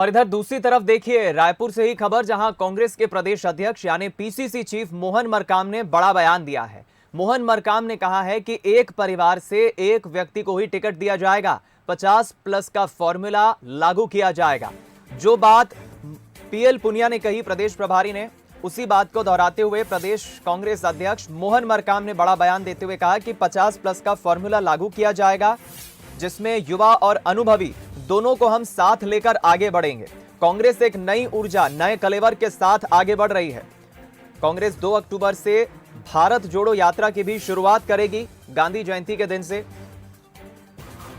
और इधर दूसरी तरफ देखिए रायपुर से ही खबर, जहां कांग्रेस के प्रदेश अध्यक्ष यानी पीसीसी चीफ मोहन मरकाम ने बड़ा बयान दिया है। मोहन मरकाम ने कहा है कि एक परिवार से एक व्यक्ति को ही टिकट दिया जाएगा, 50+ का फॉर्मूला लागू किया जाएगा। जो बात पीएल पुनिया ने कही प्रदेश प्रभारी ने, उसी बात को दोहराते हुए प्रदेश कांग्रेस अध्यक्ष मोहन मरकाम ने बड़ा बयान देते हुए कहा कि 50+ का फॉर्मूला लागू किया जाएगा, जिसमें युवा और अनुभवी दोनों को हम साथ लेकर आगे बढ़ेंगे। कांग्रेस एक नई ऊर्जा, नए कलेवर के साथ आगे बढ़ रही है। कांग्रेस 2 अक्टूबर से भारत जोड़ो यात्रा की भी शुरुआत करेगी, गांधी जयंती के दिन से।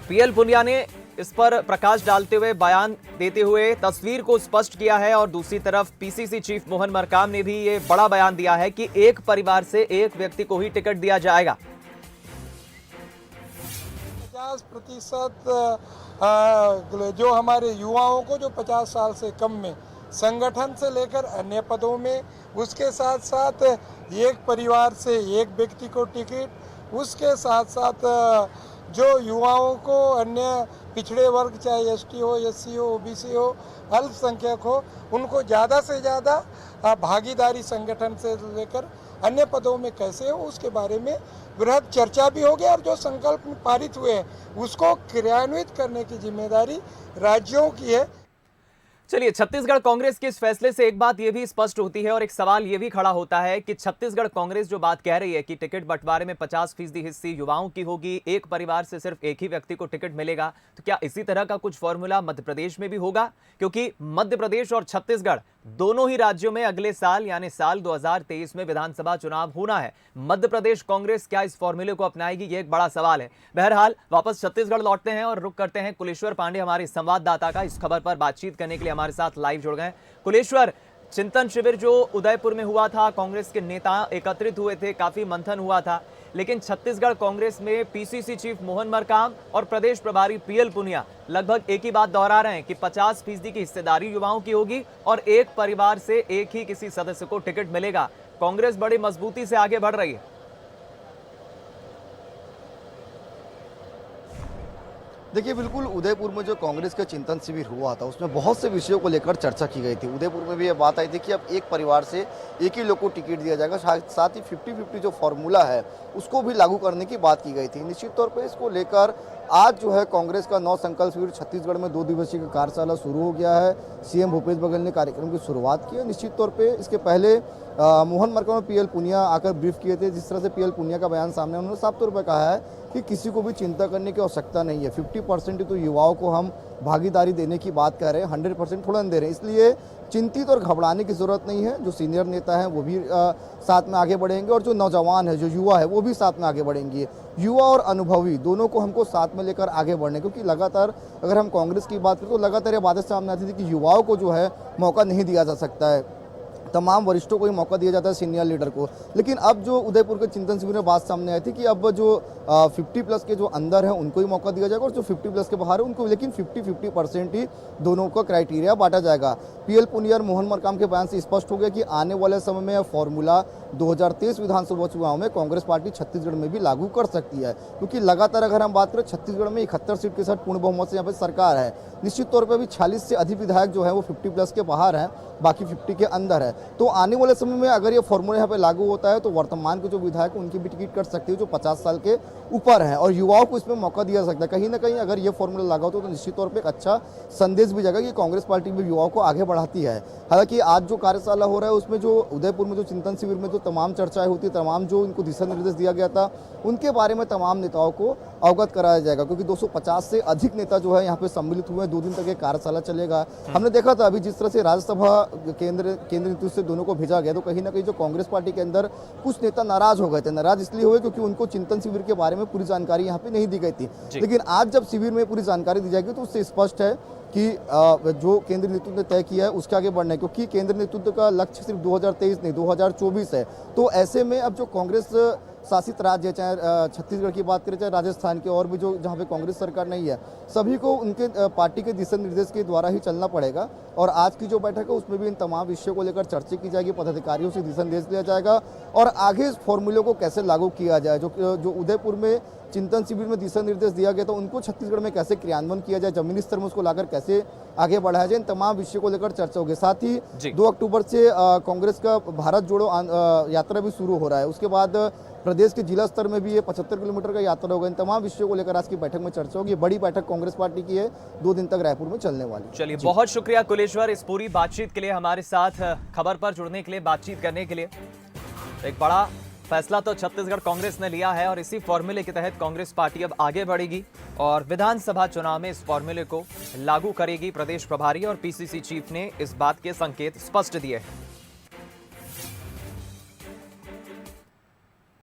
पीएल पुनिया ने इस पर प्रकाश डालते हुए बयान देते हुए तस्वीर को स्पष्ट किया है। और दूसरी तरफ पीसीसी चीफ मोहन मरकाम ने भी ये बड़ा बयान दिया है कि एक परिवार से एक व्यक्ति को ही टिकट दिया जाएगा। 50% जो हमारे युवाओं को, जो 50 साल से कम में, संगठन से लेकर अन्य पदों में, उसके साथ साथ एक परिवार से एक व्यक्ति को टिकट, उसके साथ साथ जो युवाओं को अन्य पिछड़े वर्ग, चाहे एसटी हो, एससी हो, ओबीसी हो, अल्पसंख्यक हो, उनको ज़्यादा से ज़्यादा भागीदारी संगठन से लेकर अन्य पदों में कैसे हो, उसके बारे में बृहद चर्चा भी होगी। और जो संकल्प पारित हुए हैं उसको क्रियान्वित करने की जिम्मेदारी राज्यों की है। चलिए, छत्तीसगढ़ कांग्रेस के इस फैसले से एक बात यह भी स्पष्ट होती है और एक सवाल यह भी खड़ा होता है कि छत्तीसगढ़ कांग्रेस जो बात कह रही है कि टिकट बंटवारे में 50% हिस्से युवाओं की होगी, एक परिवार से सिर्फ एक ही व्यक्ति को टिकट मिलेगा, तो क्या इसी तरह का कुछ फॉर्मूला मध्य प्रदेश में भी होगा? क्योंकि मध्य प्रदेश और छत्तीसगढ़ दोनों ही राज्यों में अगले साल यानी साल 2023 में विधानसभा चुनाव होना है। मध्य प्रदेश कांग्रेस क्या इस फॉर्मूले को अपनाएगी, ये एक बड़ा सवाल है। बहरहाल वापस छत्तीसगढ़ लौटते हैं और रुक करते हैं कुलेश्वर पांडे हमारे संवाददाता का। इस खबर पर बातचीत करने के लिए हमारे साथ लाइव जुड़ गए कुलेश्वर। चिंतन शिविर जो उदयपुर में हुआ था, कांग्रेस के नेता एकत्रित हुए थे, काफी मंथन हुआ था, लेकिन छत्तीसगढ़ कांग्रेस में पीसीसी चीफ मोहन मरकाम और प्रदेश प्रभारी पीएल पुनिया लगभग एक ही बात दोहरा रहे हैं कि 50% की हिस्सेदारी युवाओं की होगी और एक परिवार से एक ही किसी सदस्य को टिकट मिलेगा। कांग्रेस बड़ी मजबूती से आगे बढ़ रही है। देखिए, बिल्कुल उदयपुर में जो कांग्रेस का चिंतन शिविर हुआ था उसमें बहुत से विषयों को लेकर चर्चा की गई थी। उदयपुर में भी ये बात आई थी कि अब एक परिवार से एक ही लोग को टिकट दिया जाएगा, साथ ही 50-50 जो फॉर्मूला है उसको भी लागू करने की बात की गई थी। निश्चित तौर पर इसको लेकर आज जो है कांग्रेस का 9 संकल्प शिविर छत्तीसगढ़ में 2 दिवसीय कार्यशाला शुरू हो गया है। सीएम भूपेश बघेल ने कार्यक्रम की शुरुआत की है। निश्चित तौर पे इसके पहले मोहन मरकाम और पीएल पुनिया आकर ब्रीफ किए थे। जिस तरह से पीएल पुनिया का बयान सामने, उन्होंने साफ तौर पर कहा है कि किसी को भी चिंता करने की आवश्यकता नहीं है। 50% तो युवाओं को हम भागीदारी देने की बात कर रहे हैं, 100% थोड़ा दे रहे हैं, इसलिए चिंतित और घबराने की जरूरत नहीं है। जो सीनियर नेता हैं वो भी साथ में आगे बढ़ेंगे और जो नौजवान है, जो युवा है, वो भी साथ में आगे बढ़ेंगे। युवा और अनुभवी दोनों को हमको साथ में लेकर आगे बढ़ने, क्योंकि लगातार अगर हम कांग्रेस की बात करें तो लगातार ये बातें सामने आती थी कि युवाओं को जो है मौका नहीं दिया जा सकता है, तमाम वरिष्ठों को ही मौका दिया जाता है, सीनियर लीडर को। लेकिन अब जो उदयपुर के चिंतन शिविर में बात सामने आई थी कि अब जो 50+ के जो अंदर है उनको ही मौका दिया जाएगा और जो 50+ के बाहर है उनको, लेकिन 50-50% ही दोनों का क्राइटेरिया बांटा जाएगा। पीएल पुनिया और मोहन मरकाम के बयान से स्पष्ट हो गया कि आने वाले समय में यह फॉर्मूला 2023 विधानसभा चुनाव में कांग्रेस पार्टी छत्तीसगढ़ में भी लागू कर सकती है, क्योंकि लगातार अगर हम बात करें छत्तीसगढ़ में 71 सीट के साथ पूर्ण बहुमत से यहाँ पे सरकार है। निश्चित तौर पर अभी 46 से अधिक विधायक जो है वो 50+ के बाहर हैं, बाकी 50 के अंदर है। तो आने वाले समय में अगर ये फॉर्मूला यहाँ पे लागू होता है तो वर्तमान के जो विधायक उनकी भी टिकट कट सकती है जो 50 साल के ऊपर हैं, और युवाओं को इसमें मौका दिया सकता है। कहीं ना कहीं अगर ये फॉर्मूला लागू होता है तो निश्चित तौर पे एक अच्छा संदेश भी जाएगा कि कांग्रेस पार्टी भी युवाओं को आगे बढ़ाती है। हालांकि आज जो कार्यशाला हो रहा है उसमें जो उदयपुर में जो चिंतन शिविर में जो तमाम चर्चाएं होती है, तमाम जो इनको दिशा निर्देश दिया गया था उनके बारे में तमाम नेताओं को अवगत कराया जाएगा, क्योंकि 250 से अधिक नेता जो है यहाँ पे सम्मिलित हुए हैं। 2 दिन तक ये कार्यशाला चलेगा। हमने देखा था अभी जिस तरह से राज्यसभा केंद्र नेतृत्व से दोनों को भेजा गया, तो कहीं ना कहीं जो कांग्रेस पार्टी के अंदर कुछ नेता नाराज हो गए थे। नाराज इसलिए हुए क्योंकि उनको चिंतन शिविर के बारे में पूरी जानकारी यहाँ पे नहीं दी गई थी। लेकिन आज जब शिविर में पूरी जानकारी दी जाएगी तो उससे स्पष्ट है कि जो केंद्र नेतृत्व ने तय किया है उसके आगे बढ़ना है, क्योंकि केंद्र नेतृत्व का लक्ष्य सिर्फ 2023 नहीं 2024 है। तो ऐसे में अब जो कांग्रेस शासित राज्य, चाहे छत्तीसगढ़ की बात करें, चाहे राजस्थान के, और भी जो जहाँ पे कांग्रेस सरकार नहीं है, सभी को उनके पार्टी के दिशा निर्देश के द्वारा ही चलना पड़ेगा। और आज की जो बैठक है उसमें भी इन तमाम विषयों को लेकर चर्चा की जाएगी, पदाधिकारियों से दिशा निर्देश लिया जाएगा और आगे इस फॉर्मूले को कैसे लागू किया जाए। जो उदयपुर में चिंतन शिविर में दिशा निर्देश दिया गया था उनको छत्तीसगढ़ में कैसे क्रियान्वयन किया जाए, जमीनी स्तर में उसको लाकर कैसे आगे बढ़ाया जाए, इन तमाम विषयों को लेकर चर्चा होगी। साथ ही 2 अक्टूबर से कांग्रेस का भारत जोड़ो यात्रा भी शुरू हो रहा है। उसके बाद प्रदेश के जिला स्तर में भी ये 75 किलोमीटर का यात्रा होगा। इन तमाम विषयों को लेकर आज की बैठक में चर्चा होगी। बड़ी बैठक कांग्रेस पार्टी की है, 2 दिन तक रायपुर में चलने वाली। चलिए, बहुत शुक्रिया कुलेश्वर इस पूरी बातचीत के लिए, हमारे साथ खबर पर जुड़ने के लिए, बातचीत करने के लिए। एक बड़ा फैसला तो छत्तीसगढ़ कांग्रेस ने लिया है और इसी फॉर्मूले के तहत कांग्रेस पार्टी अब आगे बढ़ेगी और विधानसभा चुनाव में इस फॉर्मूले को लागू करेगी। प्रदेश प्रभारी और पीसीसी चीफ ने इस बात के संकेत स्पष्ट दिए हैं।